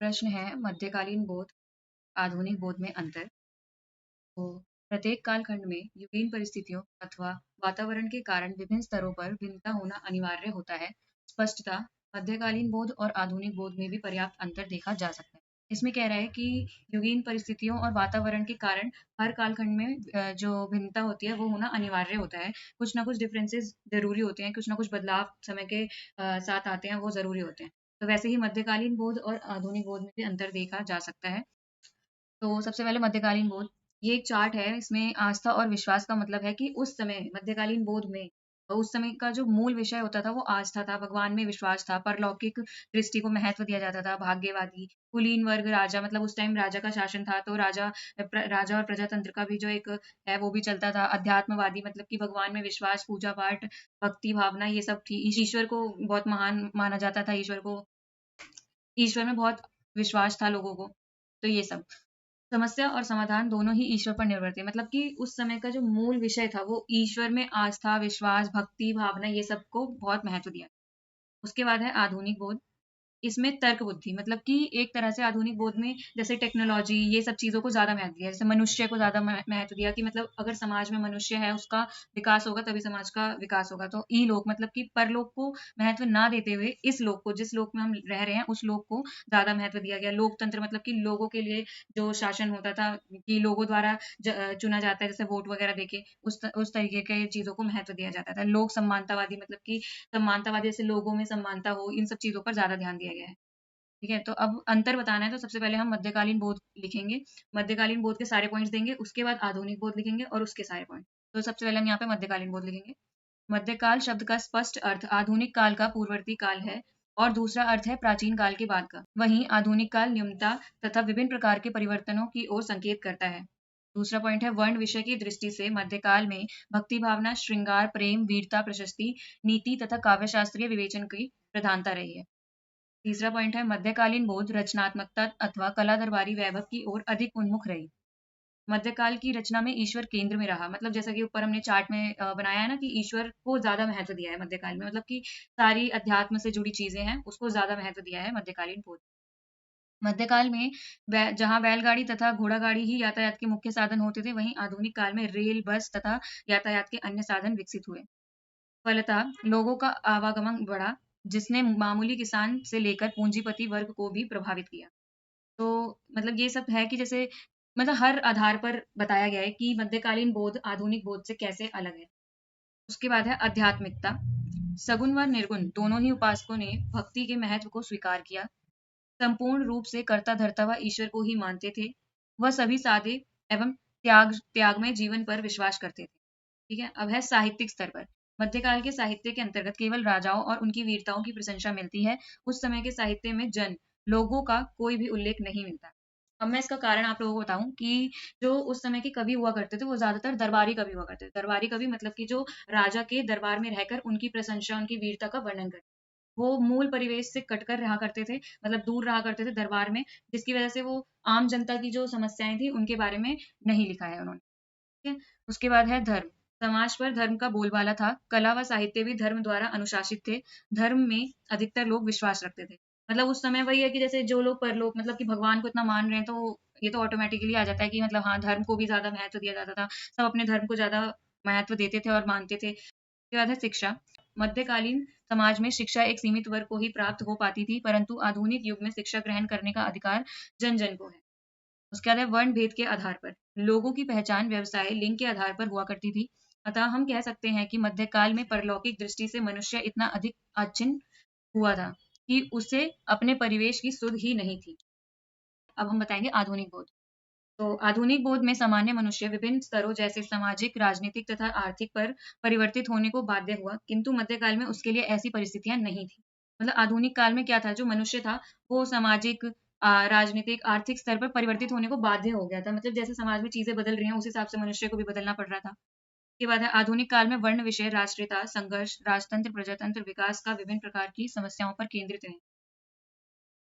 प्रश्न है मध्यकालीन बोध, आधुनिक बोध में अंतर। तो प्रत्येक कालखंड में युगीन परिस्थितियों अथवा वातावरण के कारण विभिन्न स्तरों पर भिन्नता होना अनिवार्य होता है। स्पष्टता मध्यकालीन बोध और आधुनिक बोध में भी पर्याप्त अंतर देखा जा सकता है। इसमें कह रहा है कि युगीन परिस्थितियों और वातावरण के कारण हर कालखंड में जो भिन्नता होती है वो होना अनिवार्य होता है। कुछ ना कुछ डिफरेंसेस ज़रूरी होते हैं, कुछ ना कुछ बदलाव समय के साथ आते हैं, वो ज़रूरी होते हैं। तो वैसे ही मध्यकालीन बोध और आधुनिक बोध में भी अंतर देखा जा सकता है। तो सबसे पहले मध्यकालीन बोध, ये एक चार्ट है, इसमें आस्था और विश्वास का मतलब है कि उस समय मध्यकालीन बोध में उस समय का जो मूल विषय होता था वो आस्था था, भगवान में विश्वास था, परलौकिक दृष्टि को महत्व दिया जाता था, भाग्यवादी, कुलीन वर्ग राजा, मतलब उस टाइम राजा का शासन था तो राजा और प्रजातंत्र का भी जो एक है वो भी चलता था। अध्यात्मवादी मतलब कि भगवान में विश्वास, पूजा पाठ, भक्ति भावना ये सब थी। ईश्वर को बहुत महान माना जाता था, ईश्वर में बहुत विश्वास था लोगों को। तो ये सब समस्या और समाधान दोनों ही ईश्वर पर निर्भर थे, मतलब कि उस समय का जो मूल विषय था वो ईश्वर में आस्था, विश्वास, भक्ति भावना ये सबको बहुत महत्व दिया। उसके बाद है आधुनिक बोध। इसमें तर्क बुद्धि, मतलब कि एक तरह से आधुनिक बोध में जैसे टेक्नोलॉजी ये सब चीज़ों को ज़्यादा महत्व दिया, जैसे मनुष्य को ज़्यादा महत्व दिया कि मतलब अगर समाज में मनुष्य है उसका विकास होगा तभी समाज का विकास होगा। तो ई-लोक मतलब कि परलोक को महत्व ना देते हुए इस लोक को, जिस लोक में हम रह रहे हैं उस लोक को ज़्यादा महत्व दिया गया। लोकतंत्र मतलब कि लोगों के लिए जो शासन होता था कि लोगों द्वारा चुना जाता है, जैसे वोट वगैरह देके उस तरीके के चीज़ों को महत्व दिया जाता था। लोक सम्मानतावादी मतलब कि समानतावादी, जैसे लोगों में समानता हो, इन सब चीज़ों पर ज़्यादा ध्यान दिया गया है। ठीक है? तो अब अंतर बताना है तो सबसे पहले हम मध्यकालीन बोध लिखेंगे। मध्यकालीन बोध के सारे पॉइंट्स देंगे, उसके बाद आधुनिक बोध लिखेंगे और उसके सारे पॉइंट। तो सबसे पहले हम यहाँ पे मध्यकालीन बोध लिखेंगे। मध्यकाल शब्द का स्पष्ट अर्थ आधुनिक काल का पूर्ववर्ती काल है और दूसरा अर्थ है प्राचीन काल के बाद का। वहीं आधुनिक काल न्यूनता तथा विभिन्न प्रकार के परिवर्तनों की ओर संकेत करता है। दूसरा पॉइंट है वर्ण विषय की दृष्टि से मध्यकाल में भक्ति भावना, श्रृंगार, प्रेम, वीरता, प्रशस्ति, नीति तथा काव्यशास्त्रीय विवेचन की प्रधानता रही है। तीसरा पॉइंट है मध्यकालीन बोध रचनात्मकता अथवा कला दरबारी वैभव की ओर अधिक उन्मुख रही। मध्यकाल की रचना में ईश्वर केंद्र में रहा, मतलब जैसा कि ऊपर हमने चार्ट में बनाया है ना कि ईश्वर को ज्यादा महत्व दिया है मध्यकाल में, मतलब कि सारी अध्यात्म से जुड़ी चीजें हैं उसको ज्यादा महत्व दिया है मध्यकालीन बोध। मध्यकाल में जहाँ बैलगाड़ी तथा घोड़ागाड़ी ही यातायात के मुख्य साधन होते थे, वहीं आधुनिक काल में रेल, बस तथा यातायात के अन्य साधन विकसित हुए। फलतः लोगों का आवागमन बढ़ा, जिसने मामूली किसान से लेकर पूंजीपति वर्ग को भी प्रभावित किया। तो मतलब ये सब है कि जैसे मतलब हर आधार पर बताया गया है कि मध्यकालीन बोध आधुनिक बोध से कैसे अलग है। उसके बाद है आध्यात्मिकता। सगुण व निर्गुण दोनों ही उपासकों ने भक्ति के महत्व को स्वीकार किया। संपूर्ण रूप से कर्ता धर्ता व ईश्वर को ही मानते थे। वह सभी सादे एवं त्यागमय जीवन पर विश्वास करते थे। ठीक है? अब है साहित्यिक स्तर पर। मध्यकाल के साहित्य के अंतर्गत केवल राजाओं और उनकी वीरताओं की प्रशंसा मिलती है। उस समय के साहित्य में लोगों का कोई भी उल्लेख नहीं मिलता। अब मैं इसका कारण आप लोगों को बताऊं कि जो उस समय के कवि हुआ करते थे वो ज्यादातर दरबारी कवि हुआ करते थे। दरबारी कवि मतलब कि जो राजा के दरबार में रहकर उनकी प्रशंसा, उनकी वीरता का वर्णन करते, वो मूल परिवेश से कटकर रहा करते थे, मतलब दूर रहा करते थे दरबार में, जिसकी वजह से वो आम जनता की जो समस्याएं थी उनके बारे में नहीं लिखा है उन्होंने। ठीक है? उसके बाद है धर्म। समाज पर धर्म का बोलबाला था। कला व साहित्य भी धर्म द्वारा अनुशासित थे। धर्म में अधिकतर लोग विश्वास रखते थे। मतलब उस समय वही है कि जैसे जो लोग परलोक मतलब कि भगवान को इतना मान रहे हैं तो ये तो ऑटोमेटिकली आ जाता है कि मतलब हाँ, धर्म को भी ज्यादा महत्व दिया जाता था। सब अपने धर्म को ज्यादा महत्व देते थे और मानते थे। उसके बाद है शिक्षा। मध्यकालीन समाज में शिक्षा एक सीमित वर्ग को ही प्राप्त हो पाती थी, परंतु आधुनिक युग में शिक्षा ग्रहण करने का अधिकार जन जन को है। उसके बाद है वर्ण भेद के आधार पर। लोगों की पहचान व्यवसाय, लिंग के आधार पर हुआ करती थी। अतः हम कह सकते हैं कि मध्यकाल में परलौकिक दृष्टि से मनुष्य इतना अधिक आच्छिन्न हुआ था कि उसे अपने परिवेश की सुध ही नहीं थी। अब हम बताएंगे आधुनिक बोध। तो आधुनिक बोध में सामान्य मनुष्य विभिन्न स्तरों जैसे सामाजिक, राजनीतिक तथा आर्थिक पर परिवर्तित होने को बाध्य हुआ, किंतु मध्यकाल में उसके लिए ऐसी परिस्थितियां नहीं थी। मतलब आधुनिक काल में क्या था, जो मनुष्य था वो सामाजिक, राजनीतिक, आर्थिक स्तर पर परिवर्तित होने को बाध्य हो गया था। मतलब जैसे समाज में चीजें बदल रही हैं उस हिसाब से मनुष्य को भी बदलना पड़ रहा था। इसके बाद है आधुनिक काल में वर्ण विषय, राष्ट्रीयता, संघर्ष, राजतंत्र, प्रजातंत्र, विकास का विभिन्न प्रकार की समस्याओं पर केंद्रित है।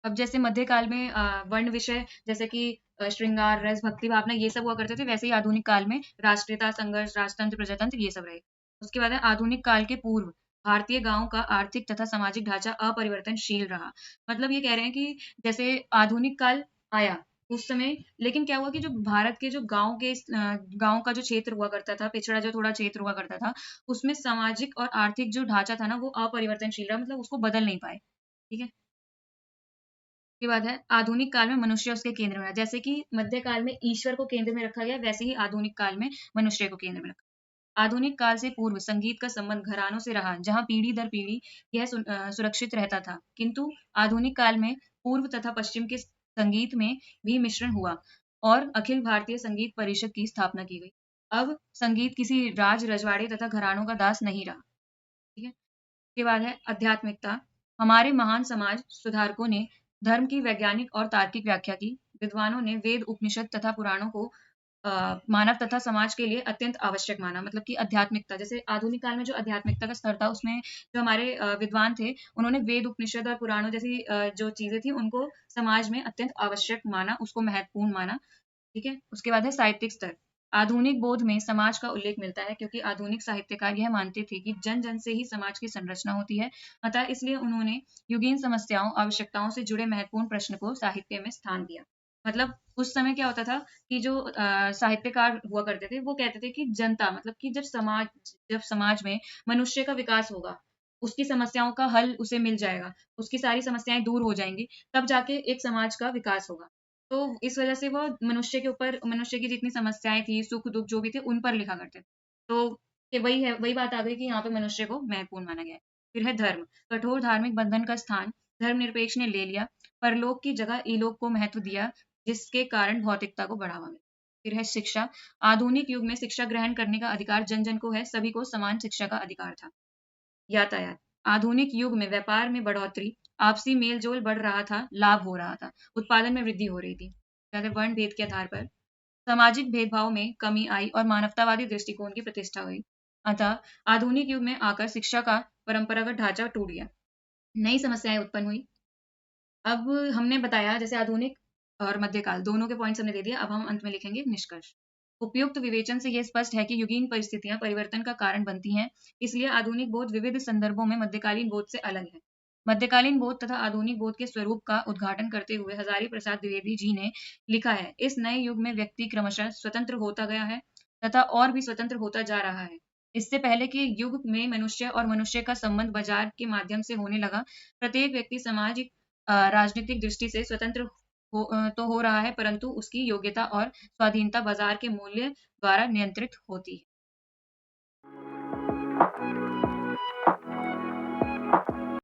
अब जैसे मध्यकाल में वर्ण विषय जैसे कि श्रृंगार, रस, भक्ति भावना ये सब हुआ करते थे, वैसे ही आधुनिक काल में राष्ट्रीयता, संघर्ष, राजतंत्र, प्रजातंत्र ये सब रहे। उसके बाद है आधुनिक काल के पूर्व। भारतीय गाँव का आर्थिक तथा सामाजिक ढांचा अपरिवर्तनशील रहा। मतलब ये कह रहे हैं कि जैसे आधुनिक काल आया, उस समय लेकिन क्या हुआ कि जो भारत के जो गाँव का जो क्षेत्र हुआ करता था, पिछड़ा जो थोड़ा क्षेत्र हुआ करता था, उसमें सामाजिक और आर्थिक जो ढांचा था ना, वो अपरिवर्तनशील रहा, मतलब उसको बदल नहीं पाए। ठीक है? उसके बाद है आधुनिक काल में मनुष्य उसके केंद्र में रहा। जैसे कि मध्य काल में ईश्वर को केंद्र में रखा गया, वैसे ही आधुनिक काल में मनुष्य को केंद्र में रखा। आधुनिक काल से पूर्व संगीत का संबंध घरानों से रहा, जहाँ पीढ़ी दर पीढ़ी यह सुरक्षित रहता था। किंतु आधुनिक काल में पूर्व तथा पश्चिम के संगीत में भी मिश्रण हुआ और अखिल भारतीय संगीत परिषद की स्थापना की गई। अब संगीत किसी राज रजवाड़े तथा घरानों का दास नहीं रहा। ठीक है? उसके बाद है आध्यात्मिकता। हमारे महान समाज सुधारकों ने धर्म की वैज्ञानिक और तार्किक व्याख्या की। विद्वानों ने वेद, उपनिषद तथा पुराणों को मानव तथा समाज के लिए अत्यंत आवश्यक माना। मतलब कि आध्यात्मिकता, जैसे आधुनिक काल में जो आध्यात्मिकता का स्तर था, उसमें जो हमारे विद्वान थे, उन्होंने वेद, उपनिषद और पुराणों जैसी जो चीजें थी, उनको समाज में अत्यंत आवश्यक माना, उसको महत्वपूर्ण माना। ठीक है? उसके बाद है साहित्यिक स्तर। आधुनिक बोध में समाज का उल्लेख मिलता है क्योंकि आधुनिक साहित्यकार यह मानते थे कि जन जन से ही समाज की संरचना होती है। अतः इसलिए उन्होंने युगीन समस्याओं, आवश्यकताओं से जुड़े महत्वपूर्ण प्रश्न को साहित्य में स्थान दिया। मतलब उस समय क्या होता था कि जो साहित्यकार हुआ करते थे, वो कहते थे कि जनता, मतलब कि जब समाज में मनुष्य का विकास होगा, उसकी समस्याओं का हल उसे मिल जाएगा, उसकी सारी समस्याएं दूर हो जाएंगी, तब जाके एक समाज का विकास होगा। तो इस वजह से वो मनुष्य के ऊपर, मनुष्य की जितनी समस्याएँ थी, सुख-दुःख जो भी थे, उन पर लिखा करते थे। तो ये वही बात आ गई कि यहाँ पे मनुष्य को महत्वपूर्ण माना गया है। फिर है धर्म। कठोर धार्मिक बंधन का स्थान धर्मनिरपेक्ष ने ले लिया। परलोक की जगह इलोक को महत्व दिया, जिसके कारण भौतिकता को बढ़ावा मिला। फिर है शिक्षा। आधुनिक युग में शिक्षा ग्रहण करने का अधिकार जन-जन को है, सभी को समान शिक्षा का अधिकार था। यातायात। आधुनिक युग में व्यापार में बढ़ोतरी, आपसी मेल-जोल बढ़ रहा था, लाभ हो रहा था, उत्पादन में वृद्धि हो रही थी। पहले वर्ण भेद के आधार पर सामाजिक भेदभाव में कमी आई और मानवतावादी दृष्टिकोण की प्रतिष्ठा हुई। अतः आधुनिक युग में आकर शिक्षा का परंपरागत ढांचा टूट गया, नई समस्याएं उत्पन्न हुई। अब हमने बताया जैसे आधुनिक और मध्यकाल दोनों के पॉइंट्स हमने दे दिया। अब हम अंत में लिखेंगे निष्कर्ष। उपयुक्त विवेचन से यह स्पष्ट है कि युगीन परिस्थितियां परिवर्तन का कारण बनती हैं, इसलिए आधुनिक बोध विविध संदर्भों में मध्यकालीन बोध से अलग है। मध्यकालीन बोध तथा आधुनिक बोध के स्वरूप का उद्घाटन करते हुए हजारी प्रसाद द्विवेदी जी ने लिखा है, इस नए युग में व्यक्ति क्रमशः स्वतंत्र होता गया है तथा और भी स्वतंत्र होता जा रहा है। इससे पहले के युग में मनुष्य और मनुष्य का संबंध बाजार के माध्यम से होने लगा। प्रत्येक व्यक्ति सामाजिक राजनीतिक दृष्टि से स्वतंत्र तो हो रहा है, परंतु उसकी योग्यता और स्वाधीनता बाजार के मूल्य द्वारा नियंत्रित होती है।